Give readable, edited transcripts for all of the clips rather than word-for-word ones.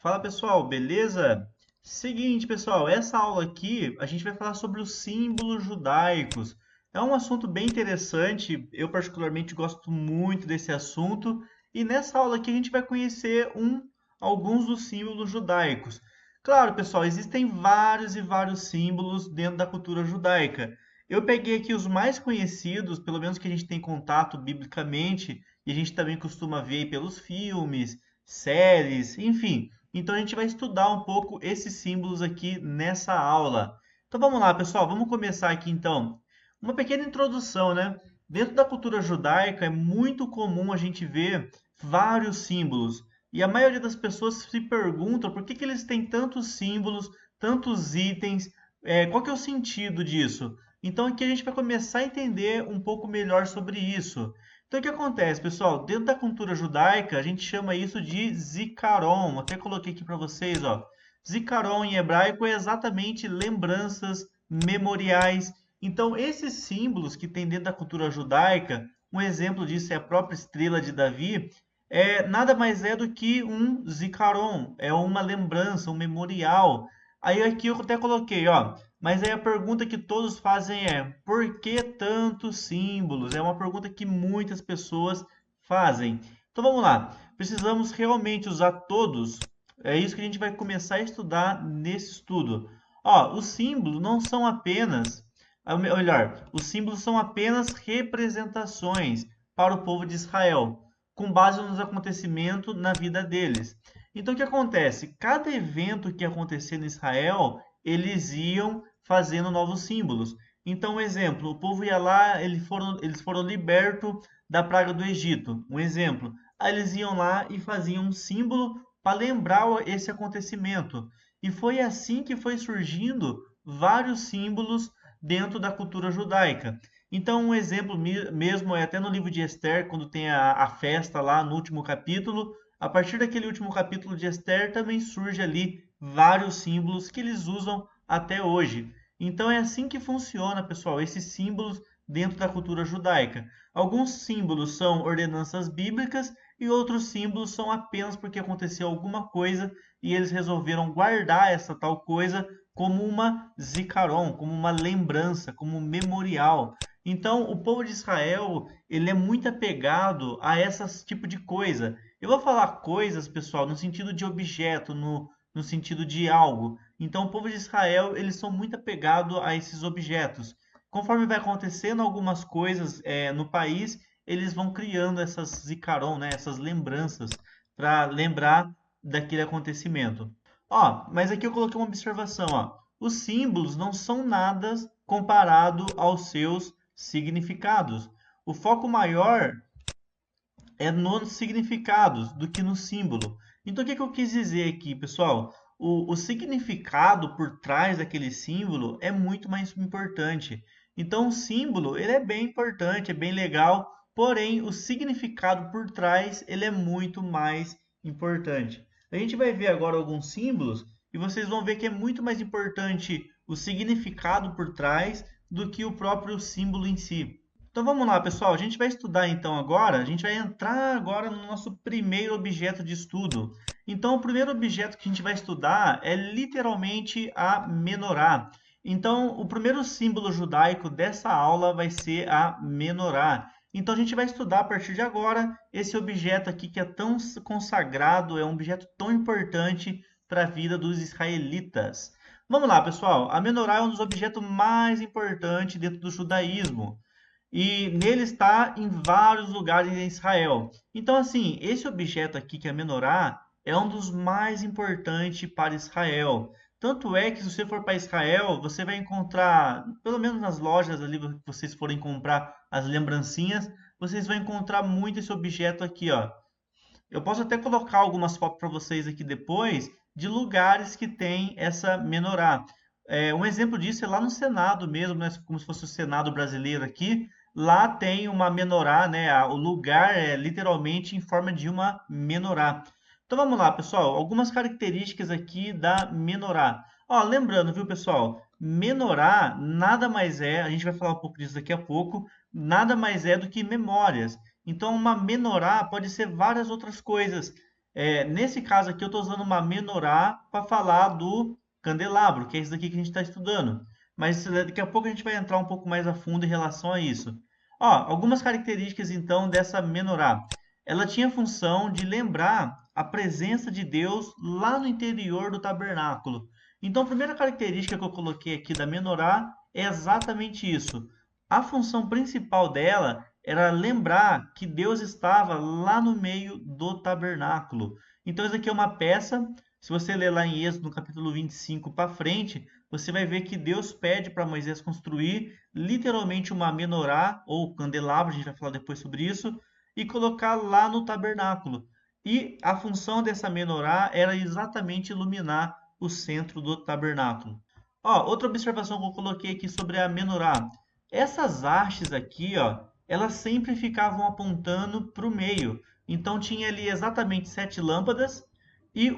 Fala pessoal, beleza? Seguinte, pessoal, essa aula aqui a gente vai falar sobre os símbolos judaicos. É um assunto bem interessante, eu particularmente gosto muito desse assunto, e nessa aula aqui a gente vai conhecer alguns dos símbolos judaicos. Claro, pessoal, existem vários e vários símbolos dentro da cultura judaica. Eu peguei aqui os mais conhecidos, pelo menos que a gente tem contato biblicamente, e a gente também costuma ver aí pelos filmes, séries, enfim. Então a gente vai estudar um pouco esses símbolos aqui nessa aula. Então vamos lá, pessoal, vamos começar aqui então. Uma pequena introdução, né? Dentro da cultura judaica é muito comum a gente ver vários símbolos. E a maioria das pessoas se perguntam por que eles têm tantos símbolos, tantos itens, qual que é o sentido disso? Então aqui a gente vai começar a entender um pouco melhor sobre isso. Então, o que acontece, pessoal? Dentro da cultura judaica, a gente chama isso de zikaron. Até coloquei aqui para vocês, ó. Zikaron em hebraico é exatamente lembranças, memoriais. Então, esses símbolos que tem dentro da cultura judaica, um exemplo disso é a própria estrela de Davi, nada mais é do que um zikaron, é uma lembrança, um memorial. Aí aqui eu até coloquei, ó, mas aí a pergunta que todos fazem é: por que tantos símbolos? É uma pergunta que muitas pessoas fazem. Então vamos lá. Precisamos realmente usar todos? É isso que a gente vai começar a estudar nesse estudo. Ó, os símbolos não são apenas, melhor, os símbolos são apenas representações para o povo de Israel, com base nos acontecimentos na vida deles. Então o que acontece? Cada evento que acontecia em Israel, eles iam fazendo novos símbolos. Então, um exemplo, o povo ia lá, eles foram libertos da praga do Egito. Um exemplo. Aí eles iam lá e faziam um símbolo para lembrar esse acontecimento. E foi assim que foi surgindo vários símbolos dentro da cultura judaica. Então, um exemplo mesmo é até no livro de Esther, quando tem a festa lá no último capítulo. A partir daquele último capítulo de Esther também surge ali vários símbolos que eles usam até hoje. Então é assim que funciona, pessoal, esses símbolos dentro da cultura judaica. Alguns símbolos são ordenanças bíblicas e outros símbolos são apenas porque aconteceu alguma coisa e eles resolveram guardar essa tal coisa como uma zikaron, como uma lembrança, como um memorial. Então, o povo de Israel, ele é muito apegado a esse tipo de coisa. Eu vou falar coisas, pessoal, no sentido de objeto, no sentido de algo. Então, o povo de Israel, eles são muito apegados a esses objetos. Conforme vai acontecendo algumas coisas no país, eles vão criando essas zikaron, né, essas lembranças, para lembrar daquele acontecimento. Ó, mas aqui eu coloquei uma observação, ó. Os símbolos não são nada comparado aos seus significados. O foco maior é nos significados do que no símbolo. Então, o que eu quis dizer aqui, pessoal? O significado por trás daquele símbolo é muito mais importante. Então, o símbolo ele é bem importante, é bem legal, porém, o significado por trás ele é muito mais importante. A gente vai ver agora alguns símbolos e vocês vão ver que é muito mais importante o significado por trás do que o próprio símbolo em si. Então vamos lá, pessoal. A gente vai estudar então agora, a gente vai entrar agora no nosso primeiro objeto de estudo. Então, o primeiro objeto que a gente vai estudar é literalmente a menorá. Então, o primeiro símbolo judaico dessa aula vai ser a menorá. Então, a gente vai estudar a partir de agora esse objeto aqui que é tão consagrado, é um objeto tão importante para a vida dos israelitas. Vamos lá, pessoal. A menorá é um dos objetos mais importantes dentro do judaísmo e nele está em vários lugares em Israel. Então, assim, esse objeto aqui, que é a menorá, é um dos mais importantes para Israel. Tanto é que se você for para Israel, você vai encontrar, pelo menos nas lojas ali que vocês forem comprar as lembrancinhas, vocês vão encontrar muito esse objeto aqui, ó. Eu posso até colocar algumas fotos para vocês aqui depois de lugares que tem essa menorá. Um exemplo disso é lá no Senado mesmo, né? Como se fosse o Senado brasileiro aqui. Lá tem uma menorá, né? O lugar é literalmente em forma de uma menorá. Então vamos lá, pessoal. Algumas características aqui da menorá. Ó, lembrando, viu, pessoal? Menorá nada mais é, a gente vai falar um pouco disso daqui a pouco, nada mais é do que memórias. Então, uma menorá pode ser várias outras coisas. Nesse caso aqui, eu estou usando uma menorá para falar do candelabro, que é isso daqui que a gente está estudando. Mas daqui a pouco a gente vai entrar um pouco mais a fundo em relação a isso. Ó, algumas características então dessa menorá. Ela tinha a função de lembrar a presença de Deus lá no interior do tabernáculo. Então, a primeira característica que eu coloquei aqui da menorá é exatamente isso. A função principal dela era lembrar que Deus estava lá no meio do tabernáculo. Então, isso aqui é uma peça. Se você ler lá em Êxodo, no capítulo 25 para frente, você vai ver que Deus pede para Moisés construir literalmente uma menorá ou candelabro, a gente vai falar depois sobre isso, e colocar lá no tabernáculo. E a função dessa menorá era exatamente iluminar o centro do tabernáculo. Ó, outra observação que eu coloquei aqui sobre a menorá. Essas hastes aqui, ó, elas sempre ficavam apontando para o meio. Então tinha ali exatamente 7 lâmpadas e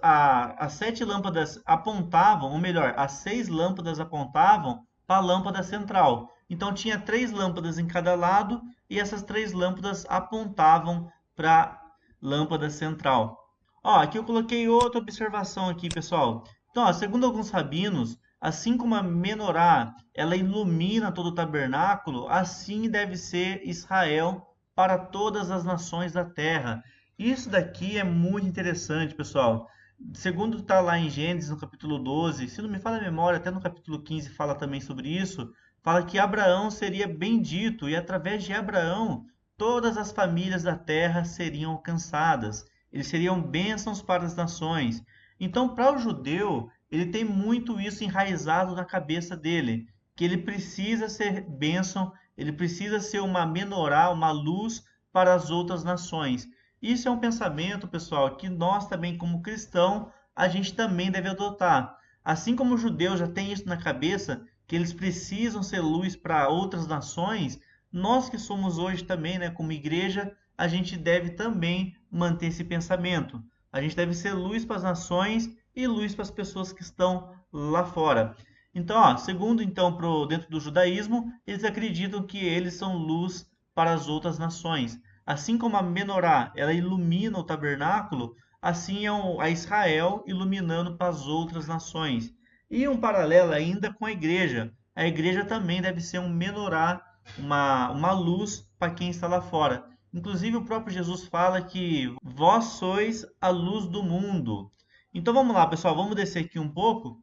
as 7 lâmpadas apontavam, ou melhor, as 6 lâmpadas apontavam para a lâmpada central. Então tinha 3 lâmpadas em cada lado e essas 3 lâmpadas apontavam para a lâmpada central. Ó, aqui eu coloquei outra observação aqui, pessoal. Então, ó, segundo alguns rabinos, assim como a menorá ela ilumina todo o tabernáculo, assim deve ser Israel para todas as nações da terra. Isso daqui é muito interessante, pessoal. Segundo está lá em Gênesis, no capítulo 12, se não me falha a memória, até no capítulo 15 fala também sobre isso, fala que Abraão seria bendito e através de Abraão todas as famílias da terra seriam alcançadas. Eles seriam bênçãos para as nações. Então, para o judeu, ele tem muito isso enraizado na cabeça dele, que ele precisa ser bênção, ele precisa ser uma menorá, uma luz para as outras nações. Isso é um pensamento, pessoal, que nós também, como cristão, a gente também deve adotar. Assim como os judeus já têm isso na cabeça, que eles precisam ser luz para outras nações, nós que somos hoje também, né, como igreja, a gente deve também manter esse pensamento. A gente deve ser luz para as nações e luz para as pessoas que estão lá fora. Então, ó, segundo então dentro do judaísmo, eles acreditam que eles são luz para as outras nações. Assim como a menorá, ela ilumina o tabernáculo, assim é a Israel iluminando para as outras nações. E um paralelo ainda com a igreja. A igreja também deve ser um menorá, uma luz para quem está lá fora. Inclusive o próprio Jesus fala que vós sois a luz do mundo. Então vamos lá, pessoal, vamos descer aqui um pouco.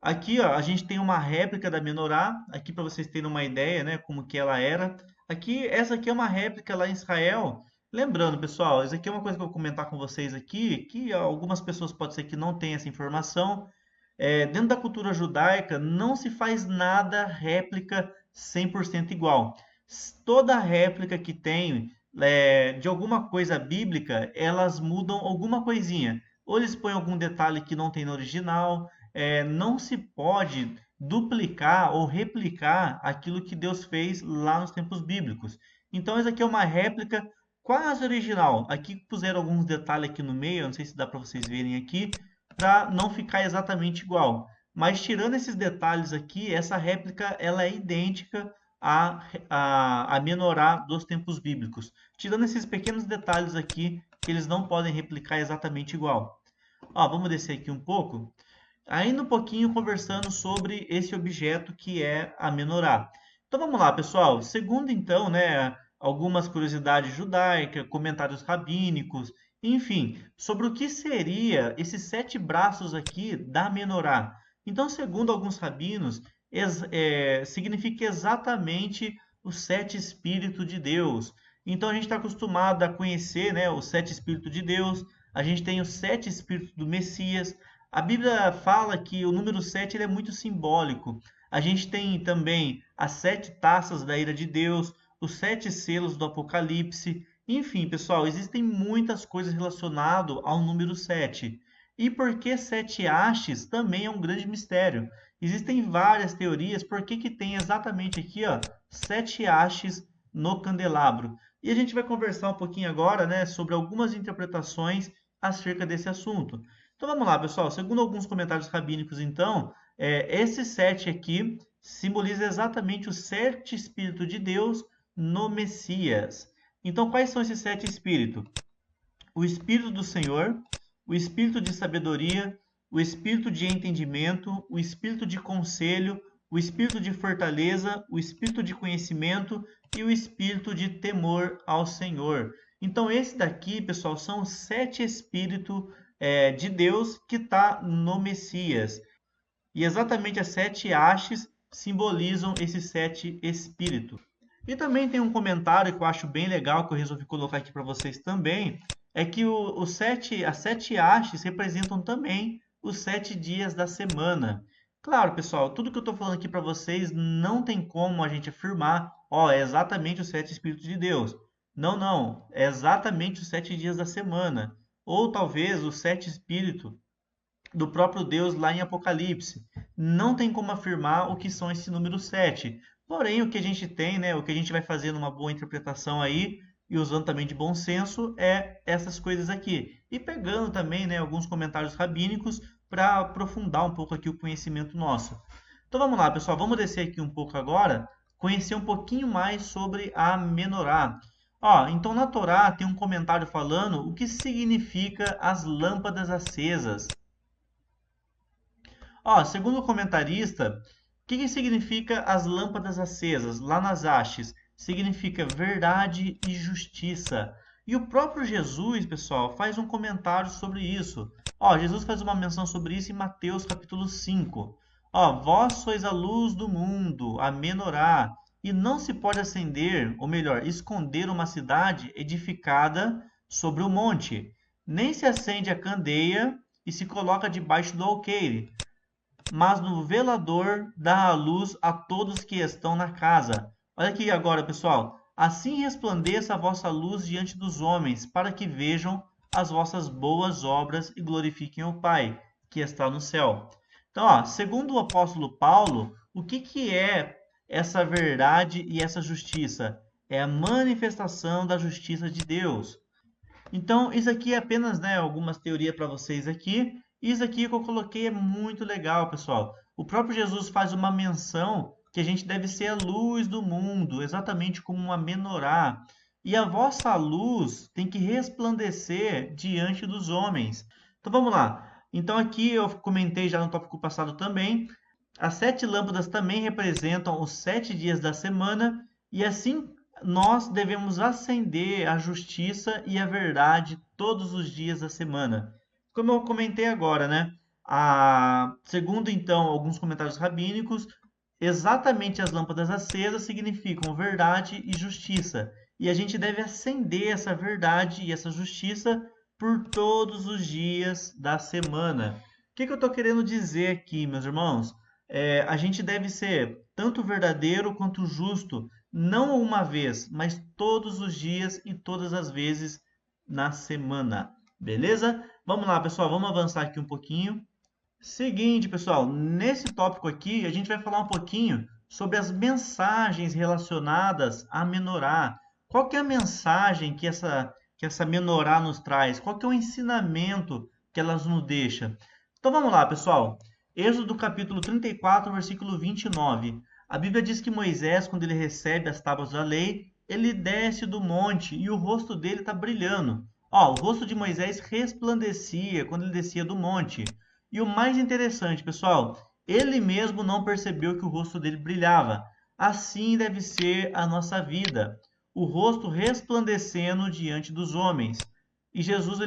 Aqui, ó, a gente tem uma réplica da menorá, aqui para vocês terem uma ideia, né, como que ela era. Aqui, essa aqui é uma réplica lá em Israel. Lembrando, pessoal, isso aqui é uma coisa que eu vou comentar com vocês aqui, que algumas pessoas pode ser que não tenham essa informação. Dentro da cultura judaica, não se faz nada réplica 100% igual. Toda réplica que tem de alguma coisa bíblica, elas mudam alguma coisinha. Ou eles põem algum detalhe que não tem no original. Não se pode duplicar ou replicar aquilo que Deus fez lá nos tempos bíblicos. Então, essa aqui é uma réplica quase original. Aqui puseram alguns detalhes aqui no meio, não sei se dá para vocês verem aqui, para não ficar exatamente igual. Mas tirando esses detalhes aqui, essa réplica ela é idêntica à menorá dos tempos bíblicos. Tirando esses pequenos detalhes aqui, que eles não podem replicar exatamente igual. Ó, vamos descer aqui um pouco. Ainda um pouquinho conversando sobre esse objeto que é a menorá. Então vamos lá, pessoal. Segundo então, né, algumas curiosidades judaicas, comentários rabínicos, enfim, sobre o que seria esses 7 braços aqui da menorá. Então, segundo alguns rabinos, significa exatamente os 7 espíritos de Deus. Então a gente está acostumado a conhecer, né, os 7 espíritos de Deus. A gente tem os 7 espíritos do Messias. A Bíblia fala que o número 7 ele é muito simbólico. A gente tem também as 7 taças da ira de Deus, os 7 selos do Apocalipse. Enfim, pessoal, existem muitas coisas relacionadas ao número 7. E por que 7 hastes também é um grande mistério. Existem várias teorias por que tem exatamente aqui, ó, 7 hastes no candelabro. E a gente vai conversar um pouquinho agora, né, sobre algumas interpretações acerca desse assunto. Então vamos lá, pessoal. Segundo alguns comentários rabínicos, então, esse 7 aqui simboliza exatamente os 7 espíritos de Deus no Messias. Então, quais são esses 7 espíritos? o Espírito do Senhor, o Espírito de sabedoria, o Espírito de entendimento, o Espírito de conselho, o Espírito de fortaleza, o Espírito de conhecimento e o Espírito de temor ao Senhor. Então, esse daqui, pessoal, são os 7 Espíritos de Deus que está no Messias. E exatamente as 7 hastes simbolizam esses 7 Espíritos. E também tem um comentário que eu acho bem legal, que eu resolvi colocar aqui para vocês também, é que as 7 hastes representam também os 7 dias da semana. Claro, pessoal, tudo que eu estou falando aqui para vocês não tem como a gente afirmar, ó, é exatamente os 7 Espíritos de Deus. Não, não, é exatamente os 7 dias da semana. Ou talvez os 7 Espíritos do próprio Deus lá em Apocalipse. Não tem como afirmar o que são esse número 7. Porém, o que a gente tem, né, o que a gente vai fazer numa boa interpretação aí, e usando também de bom senso, é essas coisas aqui. E pegando também, né, alguns comentários rabínicos para aprofundar um pouco aqui o conhecimento nosso. Então vamos lá, pessoal, vamos descer aqui um pouco agora, conhecer um pouquinho mais sobre a menorá. Ó, então na Torá tem um comentário falando o que significa as lâmpadas acesas. Ó, segundo o comentarista, o que significa as lâmpadas acesas? Lá nas hastes, significa verdade e justiça. E o próprio Jesus, pessoal, faz um comentário sobre isso. Ó, Jesus faz uma menção sobre isso em Mateus capítulo 5. Ó, vós sois a luz do mundo, a menorá, e não se pode acender, ou melhor, esconder uma cidade edificada sobre o monte. Nem se acende a candeia e se coloca debaixo do alqueire, mas no velador dá a luz a todos que estão na casa. Olha aqui agora, pessoal. Assim resplandeça a vossa luz diante dos homens, para que vejam as vossas boas obras e glorifiquem o Pai, que está no céu. Então, ó, segundo o apóstolo Paulo, o que é essa verdade e essa justiça? É a manifestação da justiça de Deus. Então, isso aqui é apenas, né, algumas teorias para vocês aqui. Isso aqui que eu coloquei é muito legal, pessoal. O próprio Jesus faz uma menção que a gente deve ser a luz do mundo, exatamente como uma menorá. E a vossa luz tem que resplandecer diante dos homens. Então vamos lá. Então aqui eu comentei já no tópico passado também. As 7 lâmpadas também representam os 7 dias da semana. E assim nós devemos acender a justiça e a verdade todos os dias da semana. Como eu comentei agora, né? Segundo então alguns comentários rabínicos, exatamente as lâmpadas acesas significam verdade e justiça. E a gente deve acender essa verdade e essa justiça por todos os dias da semana. O que eu estou querendo dizer aqui, meus irmãos? A gente deve ser tanto verdadeiro quanto justo, não uma vez, mas todos os dias e todas as vezes na semana. Beleza? Vamos lá, pessoal, vamos avançar aqui um pouquinho. Seguinte, pessoal, nesse tópico aqui a gente vai falar um pouquinho sobre as mensagens relacionadas à menorá. Qual que é a mensagem que essa menorá nos traz? Qual que é o ensinamento que elas nos deixa? Então vamos lá, pessoal. Êxodo capítulo 34, versículo 29. A Bíblia diz que Moisés, quando ele recebe as tábuas da lei, ele desce do monte e o rosto dele está brilhando. Ó, o rosto de Moisés resplandecia quando ele descia do monte. E o mais interessante, pessoal, ele mesmo não percebeu que o rosto dele brilhava. Assim deve ser a nossa vida, o rosto resplandecendo diante dos homens. E Jesus,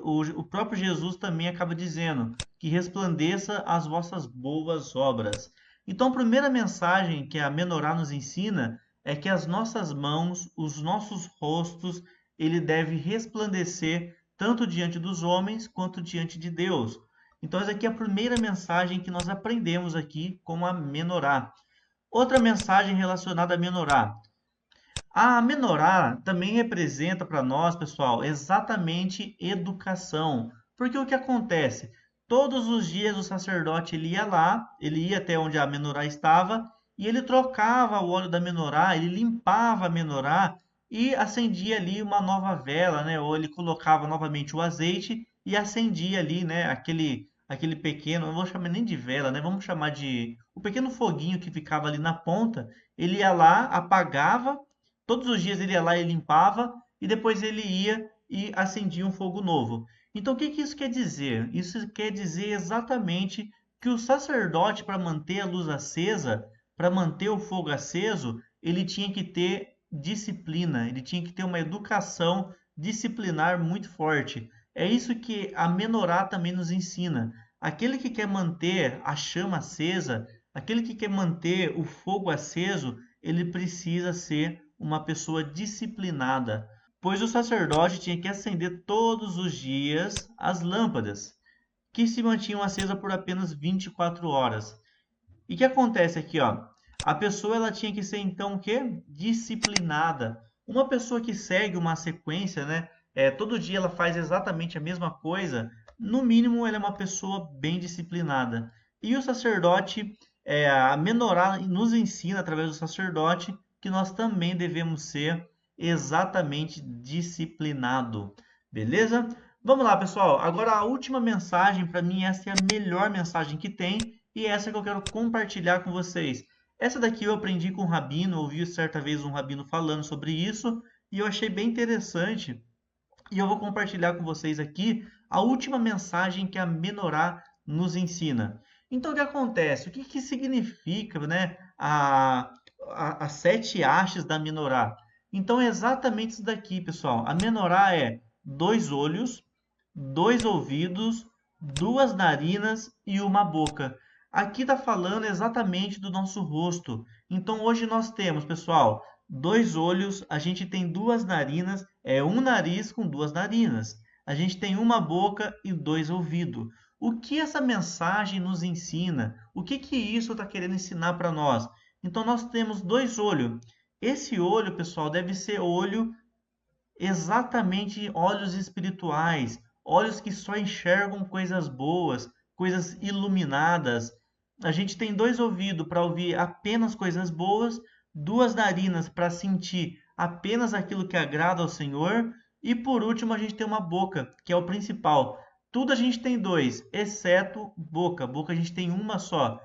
o próprio Jesus também acaba dizendo que resplandeça as vossas boas obras. Então, a primeira mensagem que a menorá nos ensina é que as nossas mãos, os nossos rostos, ele deve resplandecer tanto diante dos homens quanto diante de Deus. Então, essa aqui é a primeira mensagem que nós aprendemos aqui com a menorá. Outra mensagem relacionada à menorá. A menorá também representa para nós, pessoal, exatamente educação. Porque o que acontece? Todos os dias o sacerdote ele ia lá, ele ia até onde a menorá estava, e ele trocava o óleo da menorá, ele limpava a menorá e acendia ali uma nova vela, né? Ou ele colocava novamente o azeite e acendia ali, né? Aquele pequeno, não vou chamar nem de vela, né? Vamos chamar de o pequeno foguinho que ficava ali na ponta. Ele ia lá, apagava. Todos os dias ele ia lá e limpava, e depois ele ia e acendia um fogo novo. Então, o que que isso quer dizer? Isso quer dizer exatamente que o sacerdote, para manter a luz acesa, para manter o fogo aceso, ele tinha que ter disciplina, ele tinha que ter uma educação disciplinar muito forte. É isso que a Menorá também nos ensina. Aquele que quer manter a chama acesa, aquele que quer manter o fogo aceso, ele precisa ser uma pessoa disciplinada, pois o sacerdote tinha que acender todos os dias as lâmpadas, que se mantinham acesas por apenas 24 horas. E o que acontece aqui, ó? A pessoa ela tinha que ser então o quê? Disciplinada. Uma pessoa que segue uma sequência, né? Todo dia ela faz exatamente a mesma coisa. No mínimo, ela é uma pessoa bem disciplinada. E o sacerdote, a Menorá nos ensina através do sacerdote que nós também devemos ser exatamente disciplinado. Beleza? Vamos lá, pessoal. Agora a última mensagem, para mim, essa é a melhor mensagem que tem e essa que eu quero compartilhar com vocês. Essa daqui eu aprendi com um rabino, ouvi certa vez um rabino falando sobre isso e eu achei bem interessante. E eu vou compartilhar com vocês aqui a última mensagem que a Menorá nos ensina. Então, o que acontece? O que, que significa, né, as 7 hastes da Menorá? Então, é exatamente isso daqui, pessoal. A Menorá é 2 olhos, 2 ouvidos, 2 narinas e uma boca. Aqui está falando exatamente do nosso rosto. Então, hoje nós temos, pessoal, 2 olhos, a gente tem 2 narinas, um nariz com 2 narinas. A gente tem uma boca e 2 ouvidos. O que essa mensagem nos ensina? O que que isso está querendo ensinar para nós? Então, nós temos 2 olhos. Esse olho, pessoal, deve ser olho exatamente olhos espirituais, olhos que só enxergam coisas boas, coisas iluminadas. A gente tem 2 ouvidos para ouvir apenas coisas boas, 2 narinas para sentir apenas aquilo que agrada ao Senhor, e por último a gente tem uma boca, que é o principal. Tudo a gente tem 2, exceto boca. Boca a gente tem uma só.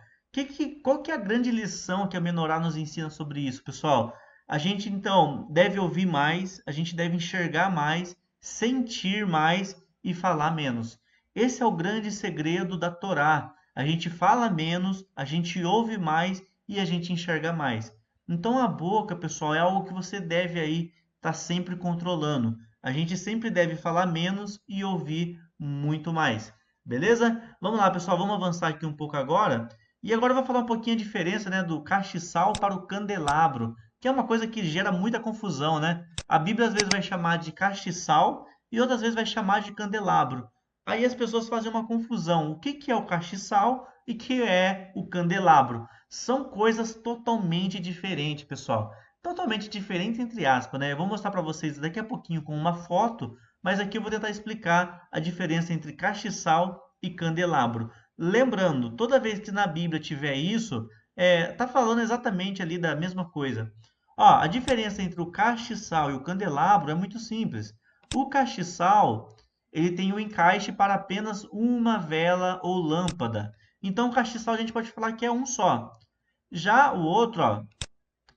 Qual que é a grande lição que a Menorá nos ensina sobre isso, pessoal? A gente então deve ouvir mais, a gente deve enxergar mais, sentir mais e falar menos. Esse é o grande segredo da Torá. A gente fala menos, a gente ouve mais e a gente enxerga mais. Então a boca, pessoal, é algo que você deve aí estar sempre controlando. A gente sempre deve falar menos e ouvir muito mais. Beleza? Vamos lá, pessoal, vamos avançar aqui um pouco agora. E agora eu vou falar um pouquinho a diferença, né, do castiçal para o candelabro, que é uma coisa que gera muita confusão, né? A Bíblia às vezes vai chamar de castiçal e outras vezes vai chamar de candelabro. Aí as pessoas fazem uma confusão. O que que é o castiçal e o que é o candelabro? São coisas totalmente diferentes, pessoal. Totalmente diferentes entre aspas, né? Eu vou mostrar para vocês daqui a pouquinho com uma foto, mas aqui eu vou tentar explicar a diferença entre castiçal e candelabro. Lembrando, toda vez que na Bíblia tiver isso, tá falando exatamente ali da mesma coisa. Ó, a diferença entre o castiçal e o candelabro é muito simples. O castiçal, ele tem um encaixe para apenas uma vela ou lâmpada. Então, o castiçal a gente pode falar que é um só. Já o outro, ó,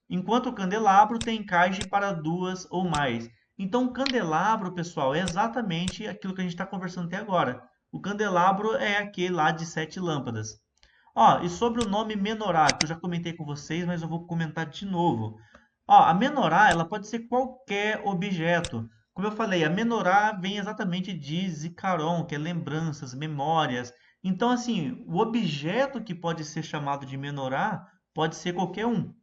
enquanto o candelabro tem encaixe para 2 ou mais. Então, o candelabro, pessoal, é exatamente aquilo que a gente está conversando até agora. O candelabro é aquele lá de 7 lâmpadas. Ó, e sobre o nome menorá, que eu já comentei com vocês, mas eu vou comentar de novo. Ó, a menorá, ela pode ser qualquer objeto. Como eu falei, a menorá vem exatamente de zikaron, que é lembranças, memórias. Então, assim, o objeto que pode ser chamado de menorá pode ser qualquer um.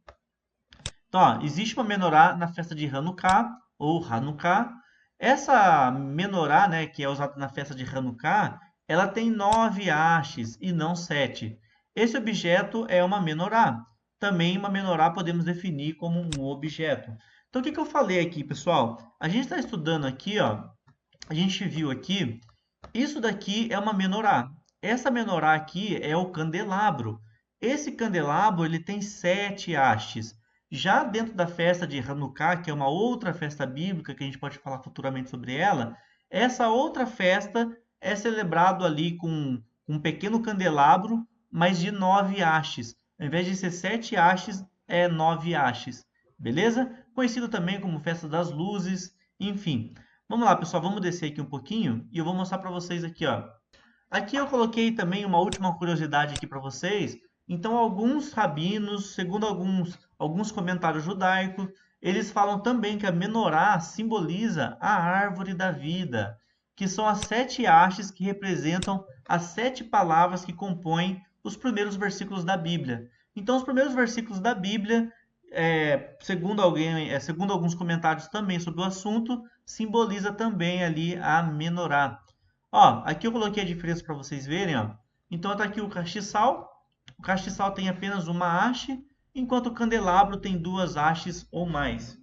Então, ó, existe uma menorá na festa de Hanukkah ou Hanukkah. Essa menorá, né, que é usada na festa de Hanukkah, ela tem 9 hastes e não 7. Esse objeto é uma menorá. Também uma menorá podemos definir como um objeto. Então, o que que eu falei aqui, pessoal? A gente está estudando aqui, ó, a gente viu aqui, isso daqui é uma menorá. Essa menorá aqui é o candelabro. Esse candelabro ele tem 7 hastes. Já dentro da festa de Hanukkah, que é uma outra festa bíblica que a gente pode falar futuramente sobre ela, essa outra festa é celebrado ali com um pequeno candelabro, mas de 9 hastes. Ao invés de ser 7 hastes, é 9 hastes. Beleza? Conhecido também como festa das luzes, enfim. Vamos lá, pessoal, vamos descer aqui um pouquinho e eu vou mostrar para vocês aqui, ó. Aqui eu coloquei também uma última curiosidade aqui para vocês. Então, alguns rabinos, segundo alguns comentários judaicos, eles falam também que a menorá simboliza a árvore da vida, que são as 7 hastes que representam as 7 palavras que compõem os primeiros versículos da Bíblia. Então, os primeiros versículos da Bíblia, segundo alguns comentários também sobre o assunto, simboliza também ali a menorá. Ó, aqui eu coloquei a diferença para vocês verem, ó. Então tá aqui o castiçal. O castiçal tem apenas uma haste, enquanto o candelabro tem 2 hastes ou mais.